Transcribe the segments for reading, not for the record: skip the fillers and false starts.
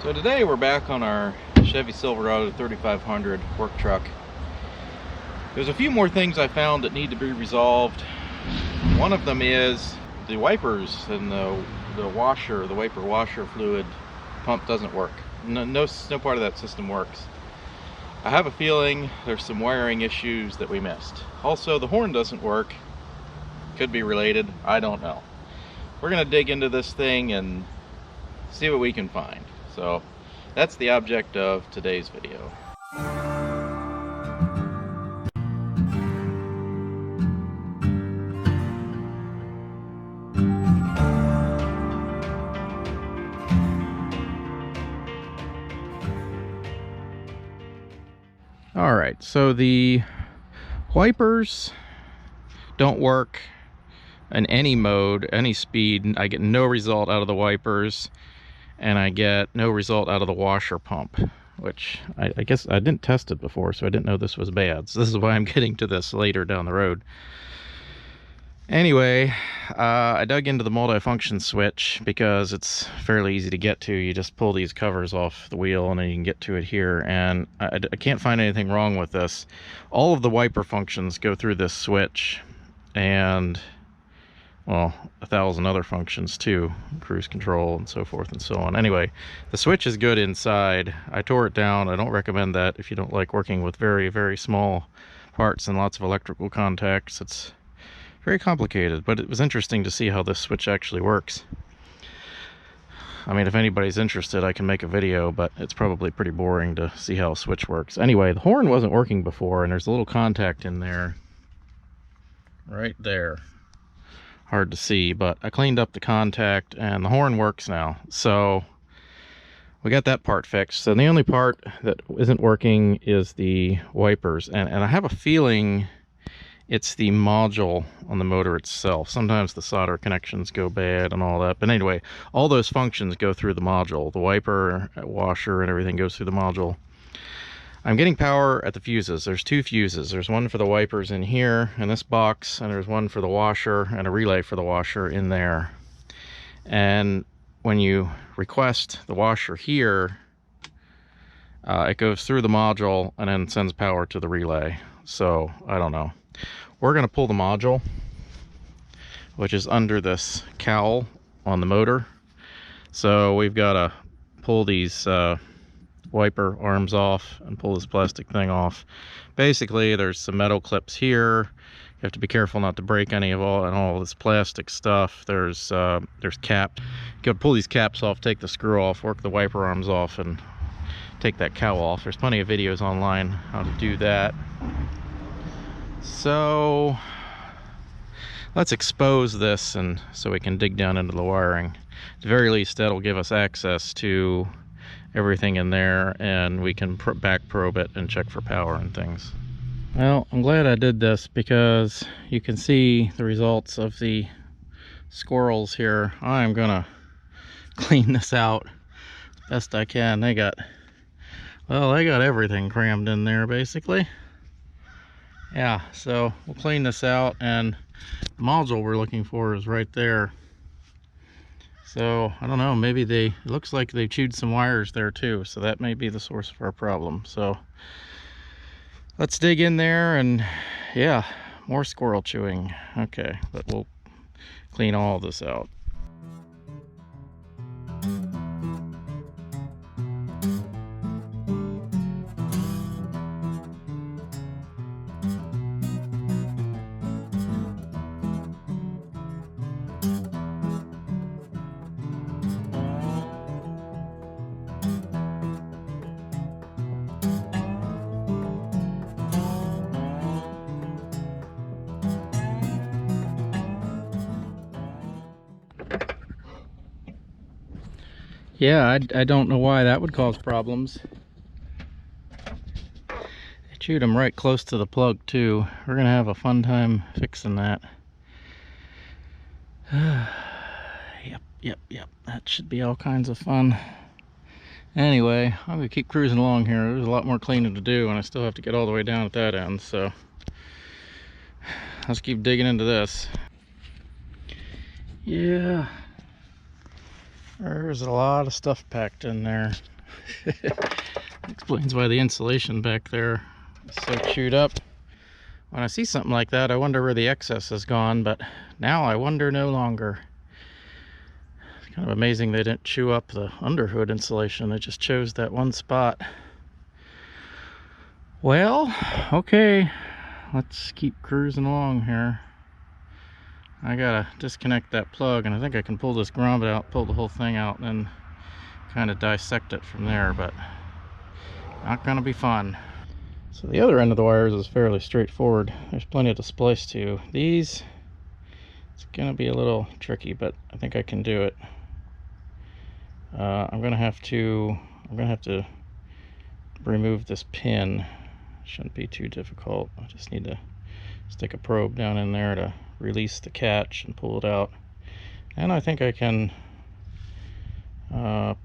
So today we're back on our Chevy Silverado 3500 work truck. There's a few more things I found that need to be resolved. One of them is the wipers and the washer, the wiper washer fluid pump doesn't work. No part of that system works. I have a feeling there's some wiring issues that we missed. Also, the horn doesn't work. Could be related, I don't know. We're gonna dig into this thing and see what we can find. So that's the object of today's video. All right, so the wipers don't work in any mode, any speed. I get no result out of the wipers, and I get no result out of the washer pump, which I guess I didn't test it before, so I didn't know this was bad. So this is why I'm getting to this later down the road. Anyway, I dug into the multifunction switch because it's fairly easy to get to. You just pull these covers off the wheel and then you can get to it here, and I can't find anything wrong with this. All of the wiper functions go through this switch, and well, 1,000 other functions too, cruise control and so forth and so on. Anyway, the switch is good inside. I tore it down. I don't recommend that if you don't like working with very, very small parts and lots of electrical contacts. It's very complicated, but it was interesting to see how this switch actually works. I mean, if anybody's interested, I can make a video, but it's probably pretty boring to see how a switch works. Anyway, the horn wasn't working before, and there's a little contact in there, right there. Hard to see, but I cleaned up the contact and the horn works now. So we got that part fixed. So the only part that isn't working is the wipers, and I have a feeling it's the module on the motor itself. Sometimes the solder connections go bad and all that, but anyway, all those functions go through the module. The wiper, washer, and everything goes through the module. I'm getting power at the fuses. There's two fuses. There's one for the wipers in here in this box, and there's one for the washer and a relay for the washer in there. And when you request the washer here, it goes through the module and then sends power to the relay. So I don't know. We're going to pull the module, which is under this cowl on the motor. So we've got to pull these wiper arms off and pull this plastic thing off. Basically, there's some metal clips here. You have to be careful not to break any of all this plastic stuff. There's cap. You got to pull these caps off, take the screw off, work the wiper arms off, and take that cowl off. There's plenty of videos online how to do that. So let's expose this, and so we can dig down into the wiring. At the very least, that'll give us access to everything in there, and we can back probe it and check for power and things. Well, I'm glad I did this because you can see the results of the squirrels here. I'm gonna clean this out best I can. They got everything crammed in there basically. Yeah, so we'll clean this out, and the module we're looking for is right there. So I don't know, maybe it looks like they chewed some wires there too, so that may be the source of our problem. So let's dig in there, and yeah, more squirrel chewing. Okay, but we'll clean all this out. Yeah, I don't know why that would cause problems. They chewed them right close to the plug too. We're gonna have a fun time fixing that. Yep. That should be all kinds of fun. Anyway, I'm gonna keep cruising along here. There's a lot more cleaning to do, and I still have to get all the way down at that end, so let's keep digging into this. Yeah, There's a lot of stuff packed in there. Explains why the insulation back there is so chewed up. When I see something like that, I wonder where the excess has gone, but now I wonder no longer. It's kind of amazing they didn't chew up the underhood insulation. They just chose that one spot. Well, okay, let's keep cruising along here. I gotta disconnect that plug, and I think I can pull this grommet out, pull the whole thing out, and then kind of dissect it from there, but not gonna be fun. So the other end of the wires is fairly straightforward. There's plenty to splice to. These, it's gonna be a little tricky, but I think I can do it. I'm gonna have to remove this pin. Shouldn't be too difficult. I just need to stick a probe down in there to release the catch and pull it out. And I think I can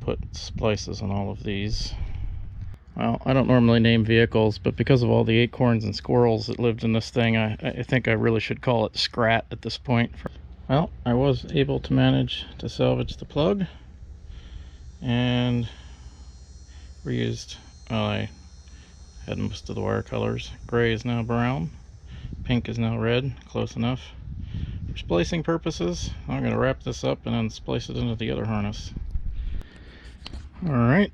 put splices on all of these. Well, I don't normally name vehicles, but because of all the acorns and squirrels that lived in this thing, I think I really should call it Scrat at this point. Well, I was able to manage to salvage the plug and reused, well, I had most of the wire colors. Gray is now brown, pink is now red, close enough. For splicing purposes, I'm going to wrap this up and then splice it into the other harness. Alright,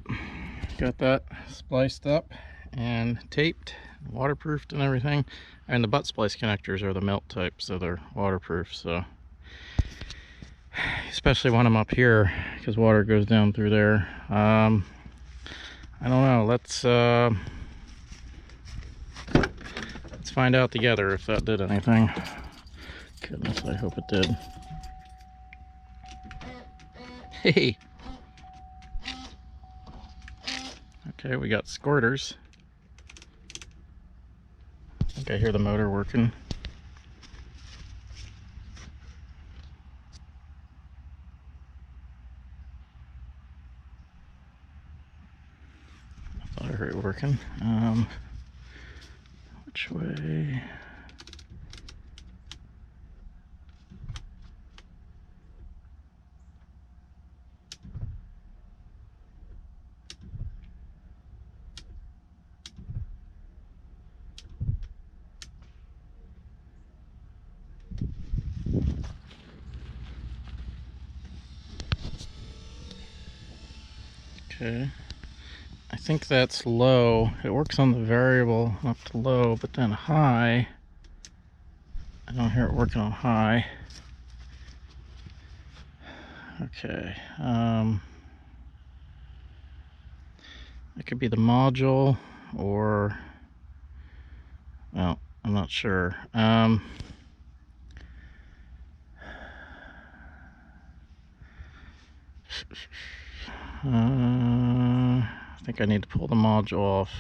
got that spliced up and taped, waterproofed and everything. And the butt splice connectors are the melt type, so they're waterproof. So especially when I'm up here, because water goes down through there. I don't know, let's find out together if that did anything. Goodness, I hope it did. Hey! Okay, we got squirters. I think I hear the motor working. I thought I heard it working. Which way? Okay, I think that's low. It works on the variable up to low, but then high, I don't hear it working on high. Okay, it could be the module, or, well, I'm not sure. I think I need to pull the module off.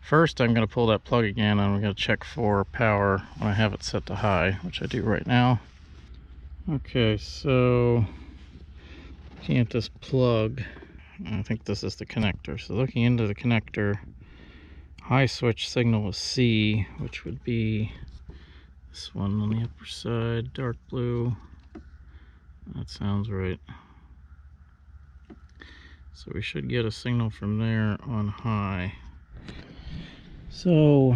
First, I'm going to pull that plug again, and I'm going to check for power when I have it set to high, which I do right now. Okay, so looking at this plug, I think this is the connector. So looking into the connector, high switch signal is C, which would be this one on the upper side, dark blue. That sounds right. So we should get a signal from there on high. So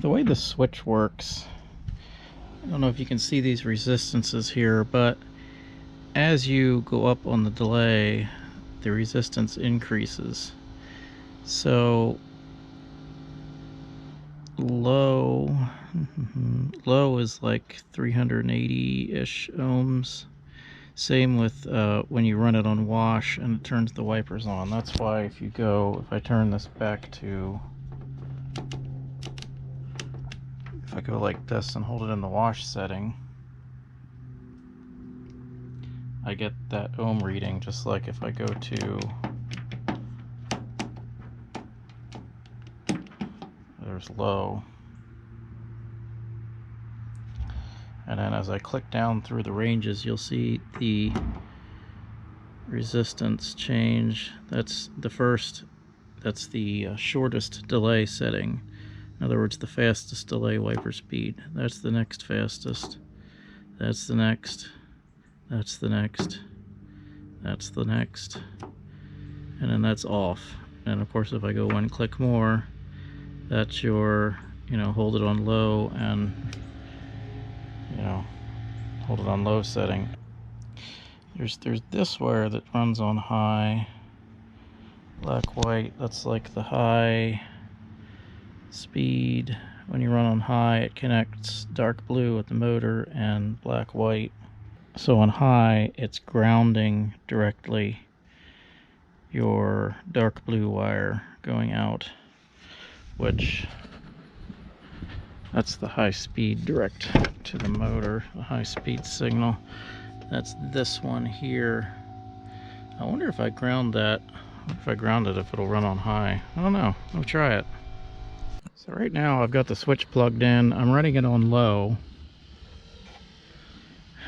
the way the switch works, I don't know if you can see these resistances here, but as you go up on the delay, the resistance increases. So low is like 380-ish ohms. Same with when you run it on wash and it turns the wipers on. That's why if I turn this back to, if I go like this and hold it in the wash setting, I get that ohm reading, just like if I go to, there's low. And then as I click down through the ranges, you'll see the resistance change. That's the first, that's the shortest delay setting. In other words, the fastest delay wiper speed. That's the next fastest. That's the next. That's the next. That's the next, and then that's off. And of course, if I go one click more, that's your, hold it on low and, hold it on low setting. There's this wire that runs on high, black, white. That's like the high speed. When you run on high, it connects dark blue with the motor and black, white. So on high, it's grounding directly your dark blue wire going out, which that's the high speed direct to the motor, the high speed signal. That's this one here. I wonder if I ground that, if it'll run on high. I don't know. I'll try it. So right now I've got the switch plugged in. I'm running it on low.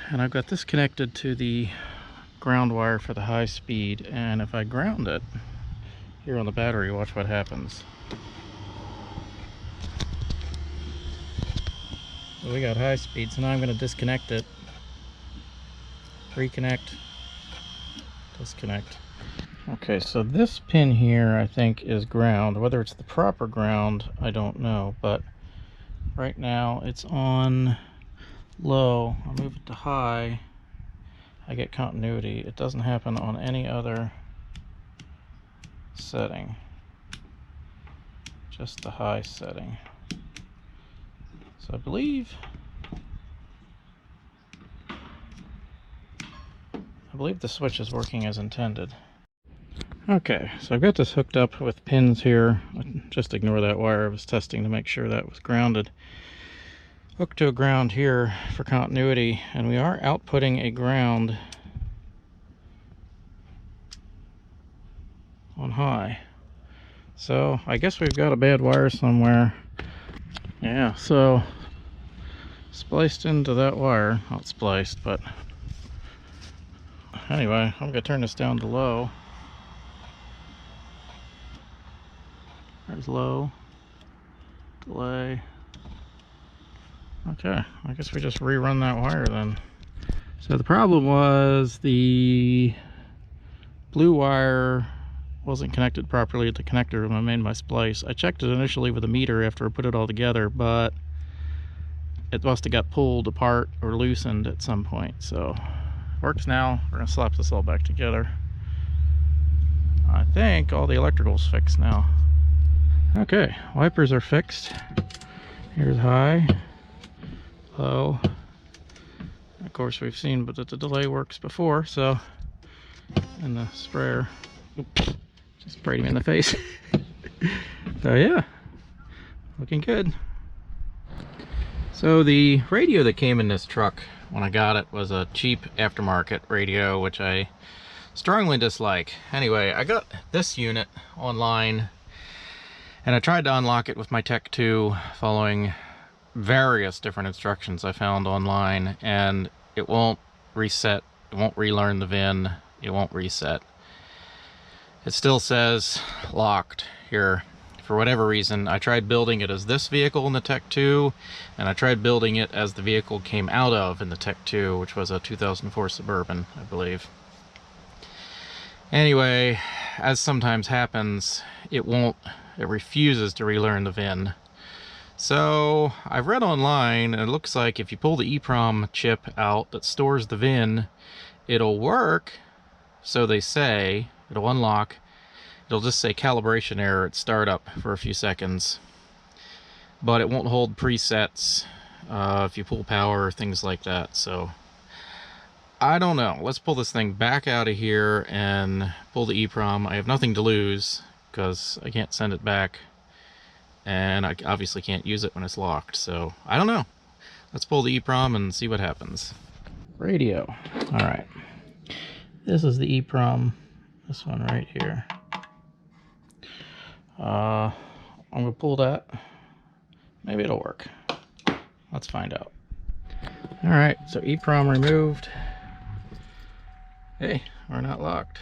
And I've got this connected to the ground wire for the high speed. And if I ground it here on the battery, watch what happens. So we got high speed, so now I'm going to disconnect it. Reconnect. Disconnect. Okay, so this pin here I think is ground. Whether it's the proper ground, I don't know, but right now it's on low. I'll move it to high. I get continuity. It doesn't happen on any other setting. Just the high setting. So I believe the switch is working as intended. Okay, so I've got this hooked up with pins here. Just ignore that wire. I was testing to make sure that was grounded. Hooked to a ground here for continuity, and we are outputting a ground on high. So I guess we've got a bad wire somewhere. Yeah, so spliced into that wire. Not spliced, but anyway, I'm gonna turn this down to low. There's low, delay. Okay, I guess we just rerun that wire then. So the problem was the blue wire wasn't connected properly at the connector when I made my splice. I checked it initially with a meter after I put it all together, but it must have got pulled apart or loosened at some point. So works now. We're gonna slap this all back together. I think all the electrical's fixed now. Okay, wipers are fixed. Here's high, low. Of course, we've seen but that the delay works before, so, and the sprayer, oops, just sprayed him in the face. So yeah, looking good. So the radio that came in this truck when I got it was a cheap aftermarket radio, which I strongly dislike. Anyway, I got this unit online, and I tried to unlock it with my Tech 2 following various different instructions I found online, and it won't reset, it won't relearn the VIN, it won't reset. It still says locked here. For whatever reason, I tried building it as this vehicle in the Tech 2, and I tried building it as the vehicle came out of in the Tech 2, which was a 2004 Suburban, I believe. Anyway, as sometimes happens, it refuses to relearn the VIN. So I've read online, and it looks like if you pull the EEPROM chip out that stores the VIN, it'll work, so they say. It'll unlock. It'll just say calibration error at startup for a few seconds, but it won't hold presets if you pull power or things like that. So I don't know. Let's pull this thing back out of here and pull the EEPROM. I have nothing to lose because I can't send it back, and I obviously can't use it when it's locked. So I don't know. Let's pull the EEPROM and see what happens. Radio. All right. This is the EEPROM. This one right here. I'm gonna pull that. Maybe it'll work. Let's find out. All right, so EEPROM removed. Hey, we're not locked.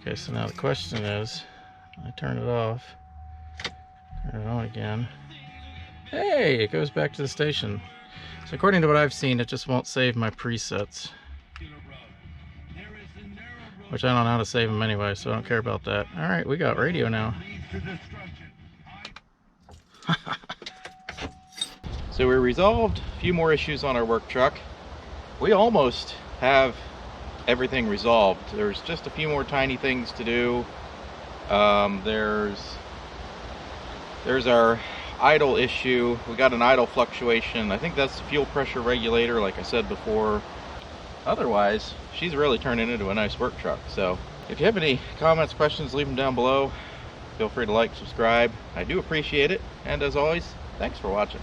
Okay, so now the question is, I turn it off, turn it on again. Hey, it goes back to the station. So according to what I've seen, it just won't save my presets. Which I don't know how to save them anyway, so I don't care about that. Alright, we got radio now. So we resolved a few more issues on our work truck. We almost have everything resolved. There's just a few more tiny things to do. There's our idle issue. We got an idle fluctuation. I think that's the fuel pressure regulator, like I said before. Otherwise, she's really turning into a nice work truck. So if you have any comments, questions, leave them down below. Feel free to like, subscribe. I do appreciate it. And as always, thanks for watching.